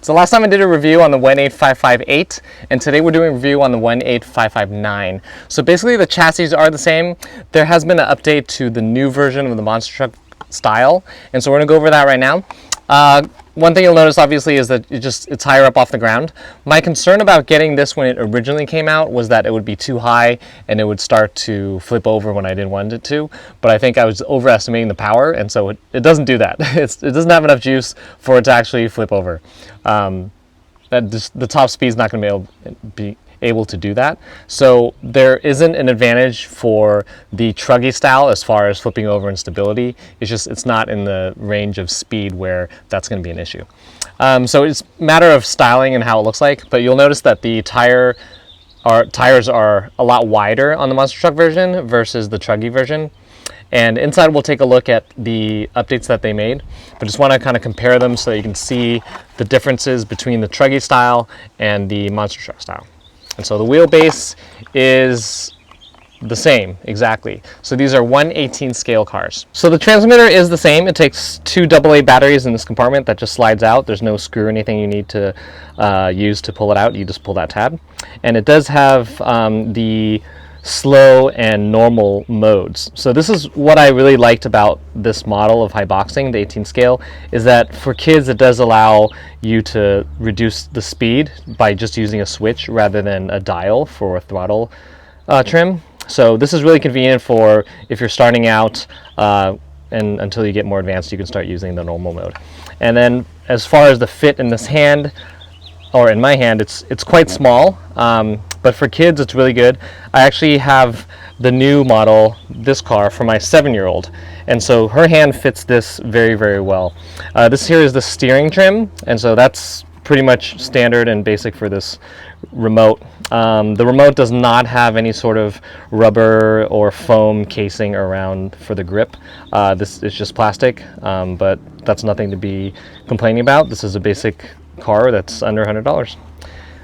So last time I did a review on the 18558, and today we're doing a review on the 18559. So basically the chassis are the same. There has been an update to the new version of the monster truck style, and so we're going to go over that right now. One thing you'll notice obviously is that it's higher up off the ground. My concern about getting this when it originally came out was that it would be too high and it would start to flip over when I didn't want it to, but I think I was overestimating the power, and so it doesn't do that. It doesn't have enough juice for it to actually flip over. The top speed is not going to be able to do that. So there isn't an advantage for the truggy style as far as flipping over and stability. It's not in the range of speed where that's going to be an issue. So it's a matter of styling and how it looks like, but you'll notice that the tires are a lot wider on the monster truck version versus the truggy version. And inside we'll take a look at the updates that they made, but just want to kind of compare them so that you can see the differences between the truggy style and the monster truck style. And so the wheelbase is the same, exactly. So these are 1/18 scale cars. So the transmitter is the same. It takes two AA batteries in this compartment that just slides out. There's no screw or anything you need to use to pull it out. You just pull that tab. And it does have the slow and normal modes. So this is what I really liked about this model of Haiboxing, the 18 scale, is that for kids it does allow you to reduce the speed by just using a switch rather than a dial for a throttle trim. So this is really convenient for if you're starting out and until you get more advanced you can start using the normal mode. And then as far as the fit in this hand, or in my hand, it's quite small, but for kids it's really good. I actually have the new model, this car, for my 7-year-old, and so her hand fits this very, very well. This here is the steering trim, and so that's pretty much standard and basic for this remote. The remote does not have any sort of rubber or foam casing around for the grip. This is just plastic, but that's nothing to be complaining about. This is a basic car that's under $100.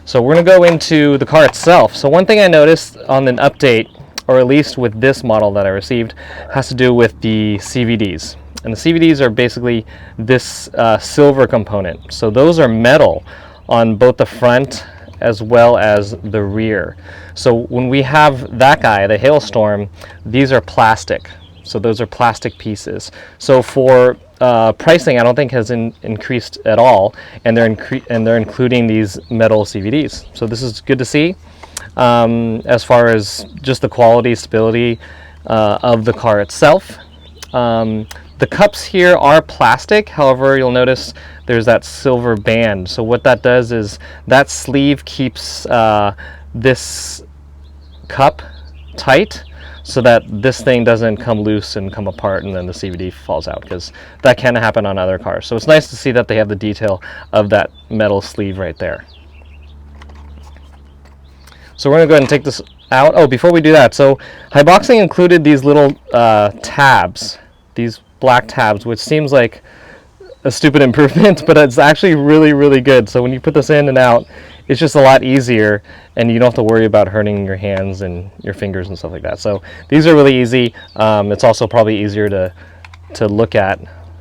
So we're going to go into the car itself. So one thing I noticed on an update, or at least with this model that I received, has to do with the CVDs. And the CVDs are basically this silver component. So those are metal on both the front as well as the rear. So when we have that guy, the Hailstorm, these are plastic. So those are plastic pieces. So for pricing, I don't think has increased at all, and they're including these metal CVDs. So this is good to see as far as just the quality, stability of the car itself. The cups here are plastic, however you'll notice there's that silver band. So what that does is that sleeve keeps this cup tight so that this thing doesn't come loose and come apart and then the CVD falls out, because that can happen on other cars. So it's nice to see that they have the detail of that metal sleeve right there. So we're going to go ahead and take this out. Oh, before we do that, so Haiboxing included these little tabs, these black tabs, which seems like a stupid improvement, but it's actually really, really good. So when you put this in and out, it's just a lot easier, and you don't have to worry about hurting your hands and your fingers and stuff like that. So these are really easy. It's also probably easier to look at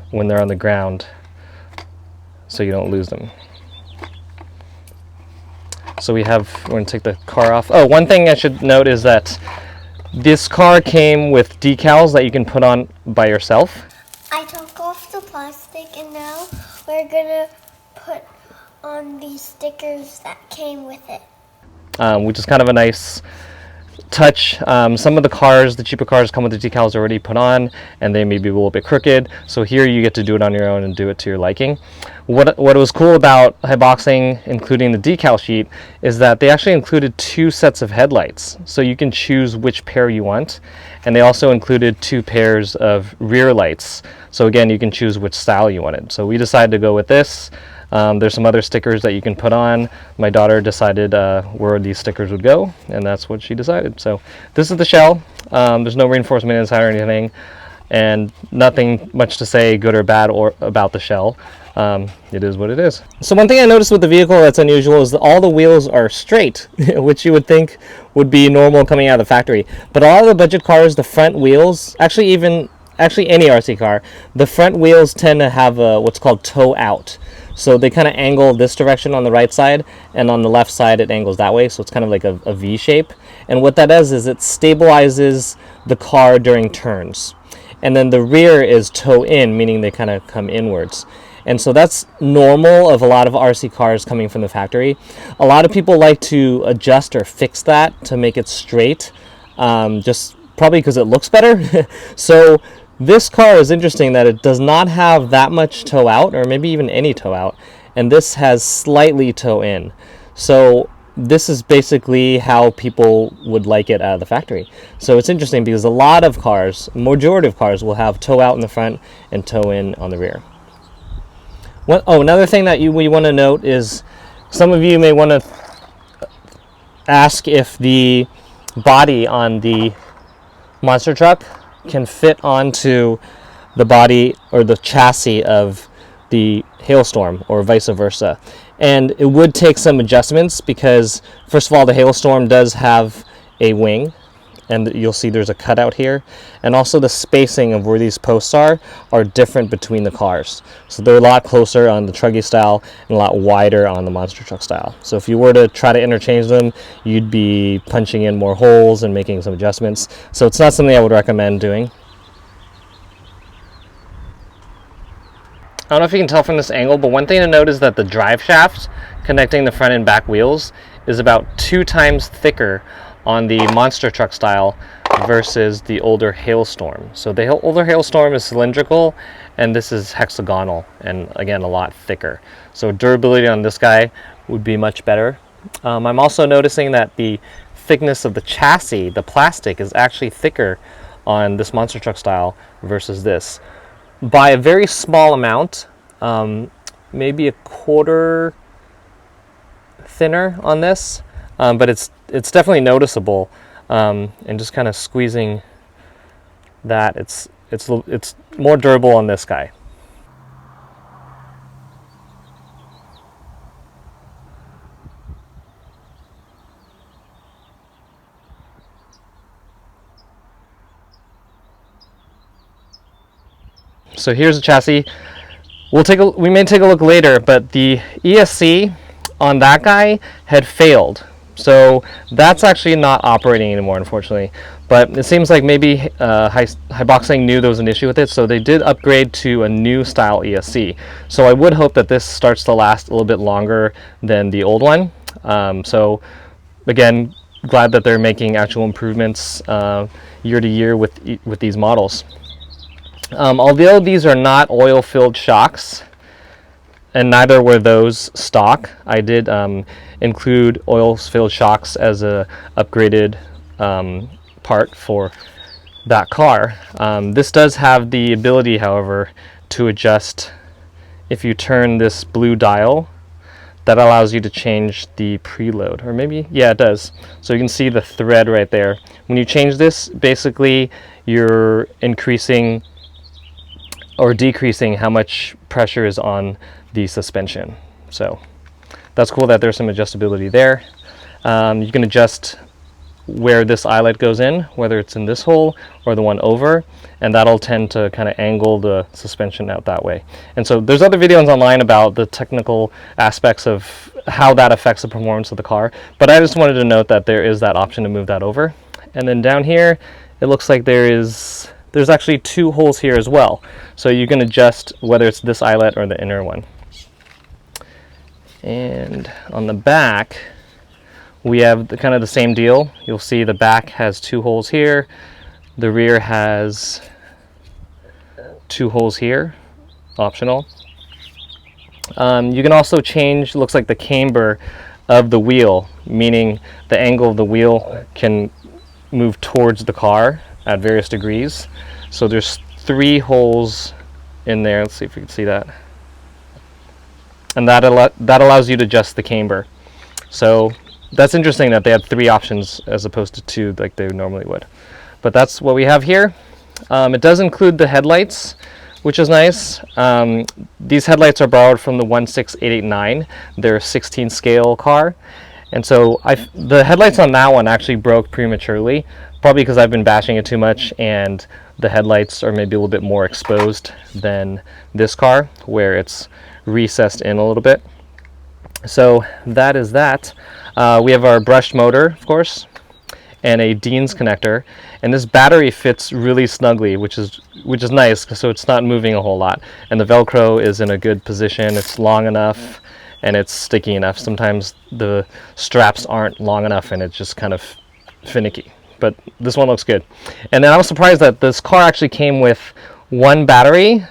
when they're on the ground, so you don't lose them. So we're going to take the car off. Oh, one thing I should note is that this car came with decals that you can put on by yourself. I took off the plastic, and now we're gonna put on these stickers that came with it. Which is kind of a nice touch. Some of the cars, the cheaper cars, come with the decals already put on, and they may be a little bit crooked. So here you get to do it on your own and do it to your liking. What was cool about Haiboxing including the decal sheet is that they actually included 2 sets of headlights, so you can choose which pair you want. And they also included 2 pairs of rear lights. So again, you can choose which style you wanted. So we decided to go with this. There's some other stickers that you can put on. My daughter decided where these stickers would go, and that's what she decided. So this is the shell. There's no reinforcement inside or anything, and nothing much to say good or bad about the shell. It is what it is. So one thing I noticed with the vehicle that's unusual is that all the wheels are straight, which you would think would be normal coming out of the factory. But a lot of the budget cars, the front wheels, actually any RC car, the front wheels tend to have what's called toe out. So they kind of angle this direction on the right side, and on the left side it angles that way, so it's kind of like a V shape. And what that does is it stabilizes the car during turns. And then the rear is toe in, meaning they kind of come inwards. And so that's normal of a lot of RC cars coming from the factory. A lot of people like to adjust or fix that to make it straight, just probably because it looks better. So this car is interesting that it does not have that much toe out, or maybe even any toe out, and this has slightly toe in. So this is basically how people would like it out of the factory. So it's interesting because a lot of cars, majority of cars, will have toe out in the front and toe in on the rear. Another thing that we want to note is some of you may want to ask if the body on the monster truck can fit onto the body or the chassis of the Hailstorm, or vice versa. And it would take some adjustments because, first of all, the Hailstorm does have a wing, and you'll see there's a cutout here, and also the spacing of where these posts are different between the cars. So they're a lot closer on the Truggy style and a lot wider on the monster truck style. So if you were to try to interchange them, you'd be punching in more holes and making some adjustments. So it's not something I would recommend doing. I don't know if you can tell from this angle, but one thing to note is that the drive shaft connecting the front and back wheels is about 2 times thicker on the monster truck style versus the older Hailstorm. So the older Hailstorm is cylindrical, and this is hexagonal, and again, a lot thicker. So durability on this guy would be much better. I'm also noticing that the thickness of the chassis, the plastic, is actually thicker on this monster truck style versus this. By a very small amount, maybe a quarter thinner on this, but it's definitely noticeable. And just kind of squeezing that, it's more durable on this guy. So here's the chassis. We may take a look later, but the ESC on that guy had failed. So that's actually not operating anymore, unfortunately. But it seems like maybe Haiboxing knew there was an issue with it, so they did upgrade to a new style ESC. So I would hope that this starts to last a little bit longer than the old one. So again, glad that they're making actual improvements year to year with these models. Although these are not oil-filled shocks, and neither were those stock, I did include oil-filled shocks as a upgraded part for that car. This does have the ability, however, to adjust. If you turn this blue dial, that allows you to change the preload, or maybe, yeah, it does. So you can see the thread right there. When you change this, basically you're increasing or decreasing how much pressure is on the suspension. So that's cool that there's some adjustability there. You can adjust where this eyelet goes in, whether it's in this hole or the one over, and that'll tend to kind of angle the suspension out that way. And so there's other videos online about the technical aspects of how that affects the performance of the car, but I just wanted to note that there is that option to move that over. And then down here, it looks like there's actually 2 holes here as well. So you can adjust whether it's this eyelet or the inner one. And on the back, we have kind of the same deal. You'll see the back has 2 holes here. The rear has 2 holes here, optional. You can also change, looks like the camber of the wheel, meaning the angle of the wheel can move towards the car at various degrees. So there's 3 holes in there. Let's see if we can see that. And that allows you to adjust the camber. So that's interesting that they had 3 options as opposed to 2 like they normally would. But that's what we have here. It does include the headlights, which is nice. These headlights are borrowed from the 16889. They're a 16 scale car. And so the headlights on that one actually broke prematurely, probably because I've been bashing it too much, and the headlights are maybe a little bit more exposed than this car, where it's recessed in a little bit. So that is that. We have our brushed motor, of course, and a Dean's connector, and this battery fits really snugly, which is nice, so it's not moving a whole lot, and the Velcro is in a good position. It's long enough and it's sticky enough. Sometimes the straps aren't long enough and it's just kind of finicky, but this one looks good. And then I was surprised that this car actually came with one battery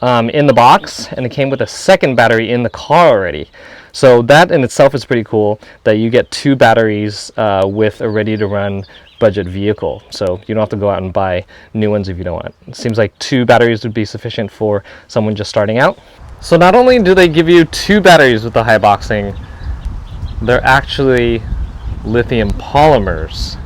in the box, and it came with a second battery in the car already. So that in itself is pretty cool, that you get two batteries with a ready-to-run budget vehicle. So you don't have to go out and buy new ones if you don't want. It seems like two batteries would be sufficient for someone just starting out. So not only do they give you two batteries with the Haiboxing, they're actually lithium polymers.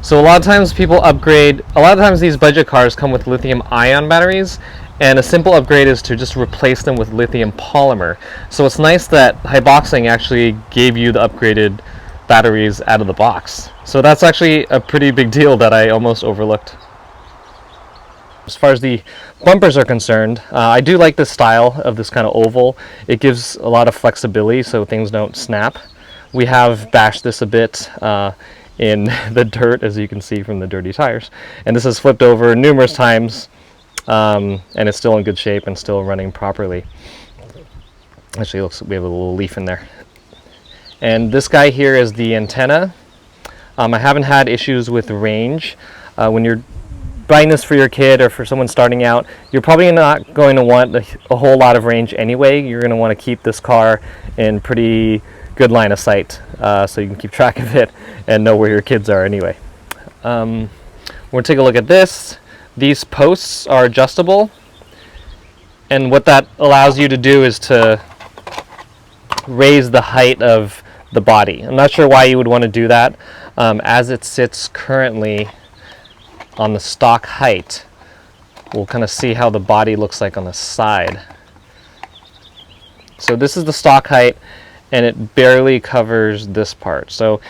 So a lot of times people upgrade, a lot of times these budget cars come with lithium-ion batteries, and a simple upgrade is to just replace them with lithium polymer. So it's nice that Haiboxing actually gave you the upgraded batteries out of the box. So that's actually a pretty big deal that I almost overlooked. As far as the bumpers are concerned, I do like this style of this kind of oval. It gives a lot of flexibility so things don't snap. We have bashed this a bit in the dirt, as you can see from the dirty tires. And this has flipped over numerous times, and it's still in good shape and still running properly. Actually, looks, we have a little leaf in there. And this guy here is the antenna. I haven't had issues with range. When you're buying this for your kid or for someone starting out, you're probably not going to want a whole lot of range anyway. You're going to want to keep this car in pretty good line of sight, so you can keep track of it and know where your kids are anyway. We're going to take a look at this. These posts are adjustable, and what that allows you to do is to raise the height of the body. I'm not sure why you would want to do that. As it sits currently on the stock height, we'll kind of see how the body looks like on the side. So this is the stock height, and it barely covers this part. So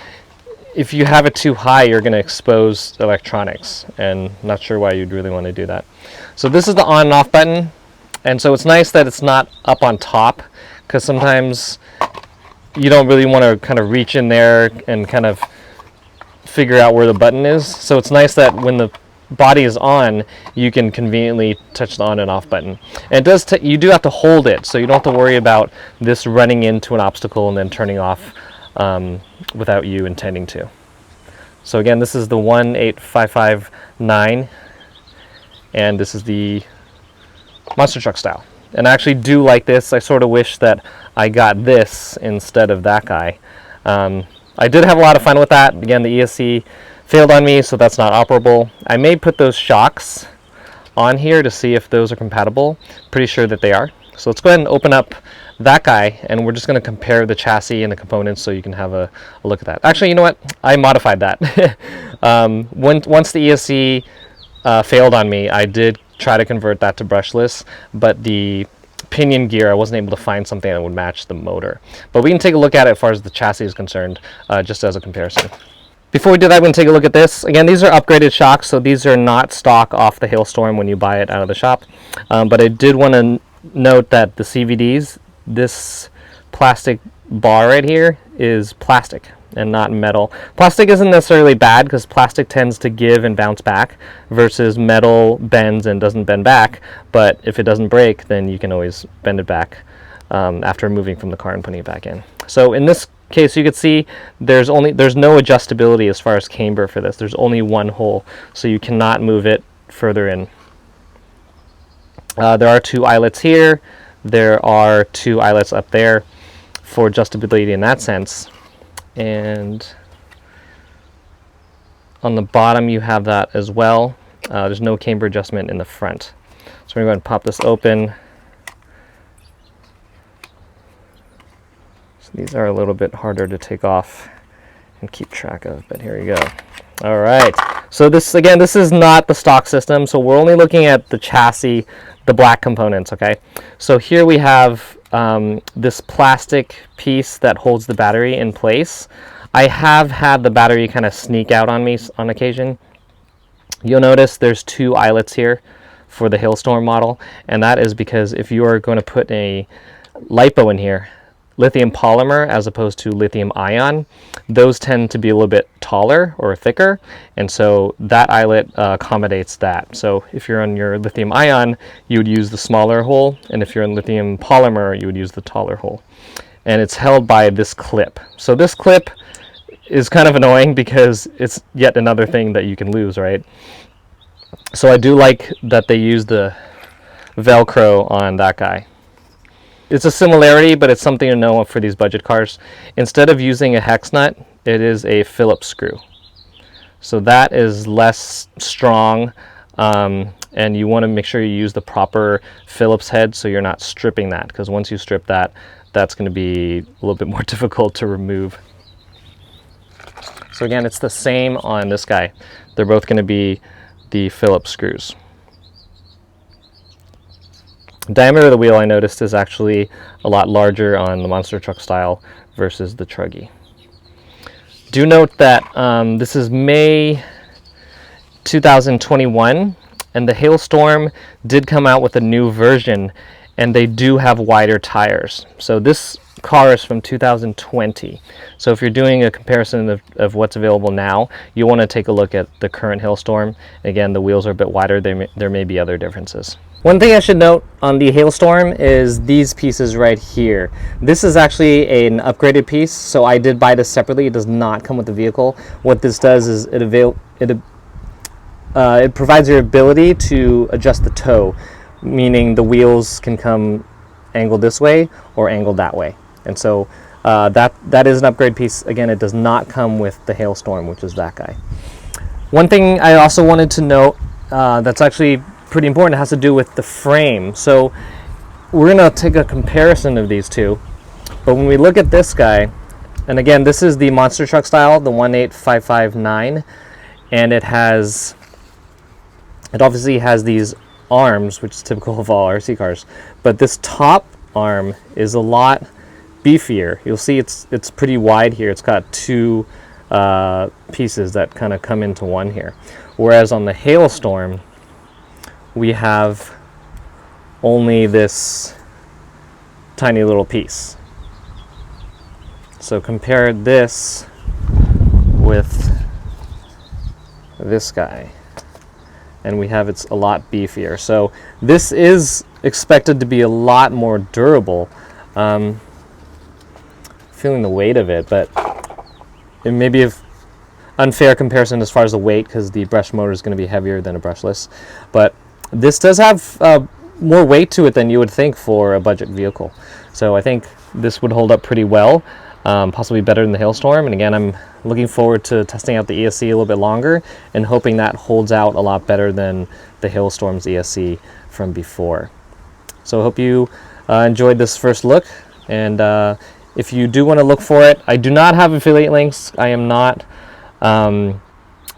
if you have it too high, you're going to expose electronics, and not sure why you'd really want to do that. So this is the on and off button, and so it's nice that it's not up on top, because sometimes you don't really want to kind of reach in there and kind of figure out where the button is. So it's nice that when the body is on, you can conveniently touch the on and off button. And it does you do have to hold it, so you don't have to worry about this running into an obstacle and then turning off without you intending to. So again, this is the 18559, and this is the monster truck style. And I actually do like this. I sort of wish that I got this instead of that guy. I did have a lot of fun with that. Again, the ESC failed on me, so that's not operable. I may put those shocks on here to see if those are compatible. Pretty sure that they are. So let's go ahead and open up that guy, and we're just going to compare the chassis and the components so you can have a look at that. Actually, you know what? I modified that. Once the ESC failed on me, I did try to convert that to brushless, but the pinion gear, I wasn't able to find something that would match the motor. But we can take a look at it as far as the chassis is concerned, just as a comparison. Before we do that, we're going to take a look at this. Again, these are upgraded shocks, so these are not stock off the Hailstorm when you buy it out of the shop. But I did want to note that the CVDs, this plastic bar right here is plastic and not metal. Plastic isn't necessarily bad because plastic tends to give and bounce back, versus metal bends and doesn't bend back, but if it doesn't break, then you can always bend it back after moving from the car and putting it back in. So in this case, you can see there's no adjustability as far as camber for this. There's only one hole, so you cannot move it further in. There are two eyelets here. There are two eyelets up there for adjustability in that sense. And on the bottom you have that as well. There's no camber adjustment in the front. So we're going to pop this open. So these are a little bit harder to take off and keep track of, but here you go. All right, so this is not the stock system, so we're only looking at the chassis, the black components, okay? So here we have this plastic piece that holds the battery in place. I have had the battery kind of sneak out on me on occasion. You'll notice there's two eyelets here for the Hailstorm model, and that is because if you are going to put a LiPo in here, lithium polymer as opposed to lithium ion, those tend to be a little bit taller or thicker, and so that eyelet accommodates that. So if you're on your lithium ion, you would use the smaller hole, and if you're in lithium polymer, you would use the taller hole. And it's held by this clip. So this clip is kind of annoying because it's yet another thing that you can lose, right? So I do like that they use the Velcro on that guy. It's a similarity, but it's something to know for these budget cars. Instead of using a hex nut, it is a Phillips screw. So that is less strong, and you want to make sure you use the proper Phillips head so you're not stripping that, because once you strip that, that's going to be a little bit more difficult to remove. So again, it's the same on this guy. They're both going to be the Phillips screws. Diameter of the wheel, I noticed, is actually a lot larger on the monster truck style versus the truggy. Do note that this is May 2021, and the Hailstorm did come out with a new version, and they do have wider tires. So this car is from 2020. So if you're doing a comparison of what's available now, you want to take a look at the current Hailstorm. Again, the wheels are a bit wider. There may be other differences. One thing I should note on the Hailstorm is these pieces right here. This is actually an upgraded piece, so I did buy this separately. It does not come with the vehicle. What this does is it provides your ability to adjust the toe, meaning the wheels can come angled this way or angled that way. And so that is an upgrade piece. Again, it does not come with the Hailstorm, which is that guy. One thing I also wanted to note that's actually pretty important, it has to do with the frame. So we're going to take a comparison of these two. But when we look at this guy, and again, this is the monster truck style, the 18559, and it obviously has these arms, which is typical of all RC cars, but this top arm is a lot beefier. You'll see it's pretty wide here. It's got two pieces that kind of come into one here, whereas on the Hailstorm we have only this tiny little piece. So compare this with this guy, and we have it's a lot beefier. So this is expected to be a lot more durable. Feeling the weight of it, but it may be an unfair comparison as far as the weight because the brush motor is going to be heavier than a brushless. But this does have more weight to it than you would think for a budget vehicle. So I think this would hold up pretty well, possibly better than the Hailstorm. And again, I'm looking forward to testing out the ESC a little bit longer and hoping that holds out a lot better than the Hailstorm's ESC from before. So I hope you enjoyed this first look, and if you do want to look for it, I do not have affiliate links. I am not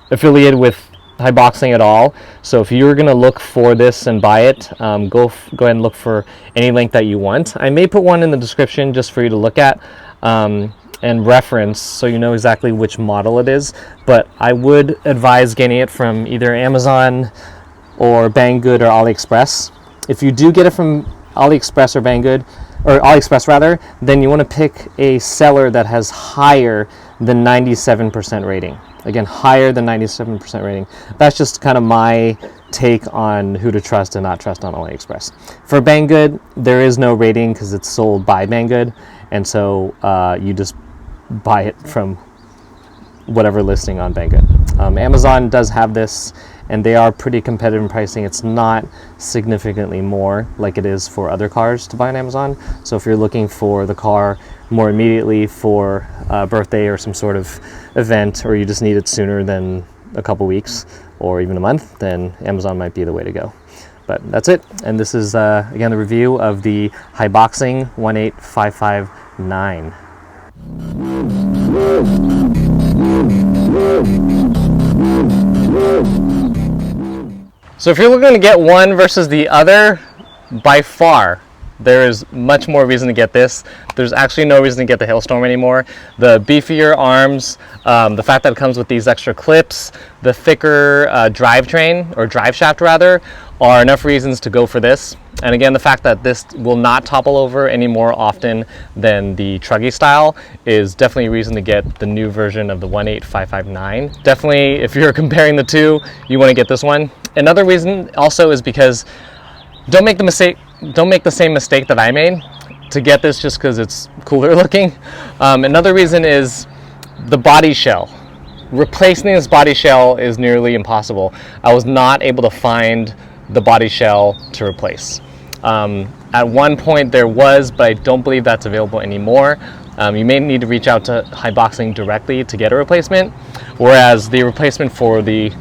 affiliated with Haiboxing at all. So if you're going to look for this and buy it, go ahead and look for any link that you want. I may put one in the description just for you to look at and reference so you know exactly which model it is. But I would advise getting it from either Amazon or Banggood or AliExpress. If you do get it from AliExpress or Banggood, or AliExpress rather, then you want to pick a seller that has higher than 97% rating. Again, higher than 97% rating. That's just kind of my take on who to trust and not trust on AliExpress. For Banggood, there is no rating because it's sold by Banggood, and so you just buy it from whatever listing on Banggood. Amazon does have this, and they are pretty competitive in pricing. It's not significantly more like it is for other cars to buy on Amazon. So if you're looking for the car more immediately for a birthday or some sort of event, or you just need it sooner than a couple weeks or even a month, then Amazon might be the way to go. But that's it. And this is, again, the review of the Haiboxing 18559. So if you're looking to get one versus the other, by far there is much more reason to get this. There's actually no reason to get the Hailstorm anymore. The beefier arms, the fact that it comes with these extra clips, the thicker drivetrain, or drive shaft rather, are enough reasons to go for this. And again, the fact that this will not topple over any more often than the truggy style is definitely a reason to get the new version of the 18559. Definitely, if you're comparing the two, you want to get this one. Another reason also is because don't make the same mistake that I made to get this just because it's cooler looking. Another reason is the body shell. Replacing this body shell is nearly impossible. I was not able to find the body shell to replace. At one point there was, but I don't believe that's available anymore. You may need to reach out to Haiboxing directly to get a replacement, whereas the replacement for the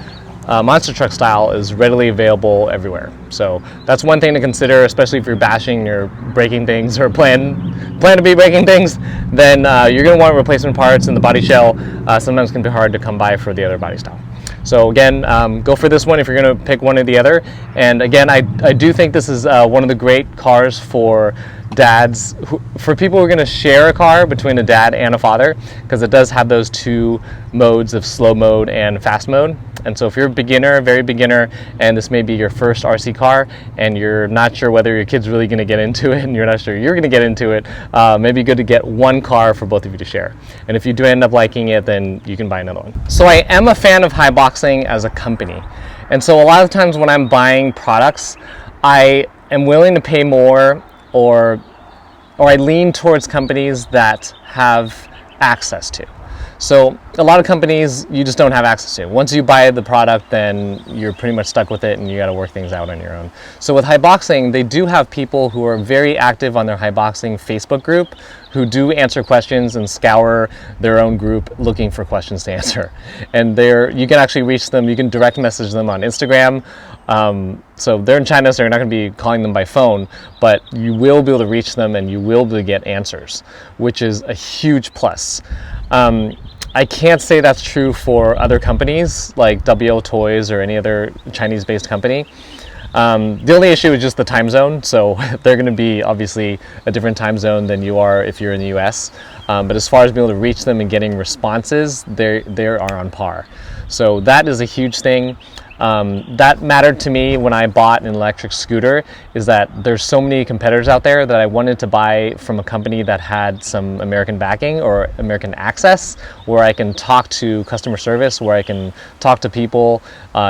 monster truck style is readily available everywhere. So that's one thing to consider, especially if you're bashing, you're breaking things, or plan to be breaking things, then you're going to want replacement parts, and the body shell sometimes can be hard to come by for the other body style. So again, go for this one if you're going to pick one or the other. And again, I do think this is one of the great cars for dads, for people who are going to share a car between a dad and a father, because it does have those two modes of slow mode and fast mode. And so if you're a beginner, very beginner, and this may be your first RC car, and you're not sure whether your kid's really going to get into it, and you're not sure you're going to get into it, maybe good to get one car for both of you to share. And if you do end up liking it, then you can buy another one. So I am a fan of Haiboxing as a company. And so a lot of times when I'm buying products, I am willing to pay more, or I lean towards companies that have access to. So a lot of companies you just don't have access to. Once you buy the product, then you're pretty much stuck with it, and you got to work things out on your own. So with Haiboxing, they do have people who are very active on their Haiboxing Facebook group, who do answer questions and scour their own group looking for questions to answer. And you can actually reach them. You can direct message them on Instagram. So they're in China, so you're not going to be calling them by phone, but you will be able to reach them, and you will be able to get answers, which is a huge plus. I can't say that's true for other companies like WL Toys or any other Chinese-based company. The only issue is just the time zone, so they're going to be obviously a different time zone than you are if you're in the US. But as far as being able to reach them and getting responses, they are on par. So that is a huge thing. That mattered to me when I bought an electric scooter, is that there's so many competitors out there that I wanted to buy from a company that had some American backing or American access, where I can talk to customer service, where I can talk to people,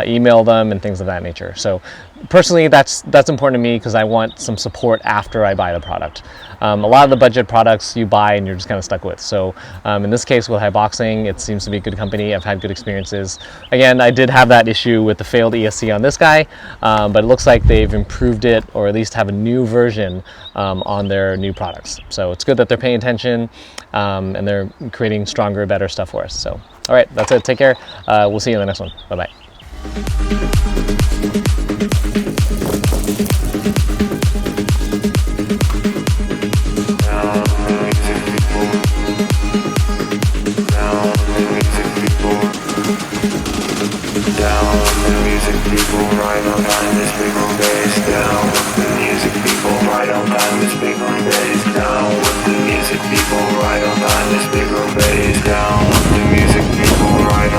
email them, and things of that nature. So personally, that's important to me, because I want some support after I buy the product. A lot of the budget products you buy and you're just kind of stuck with. So in this case with Haiboxing, it seems to be a good company. I've had good experiences. Again, I did have that issue with the failed ESC on this guy, but it looks like they've improved it, or at least have a new version on their new products. So it's good that they're paying attention, and they're creating stronger, better stuff for us. So all right, that's it. Take care. We'll see you in the next one. Bye-bye. People right on time, this big on bass down with the music. People right on time, this big on bass down with the music. People right on time, this big on bass down with the music. People right on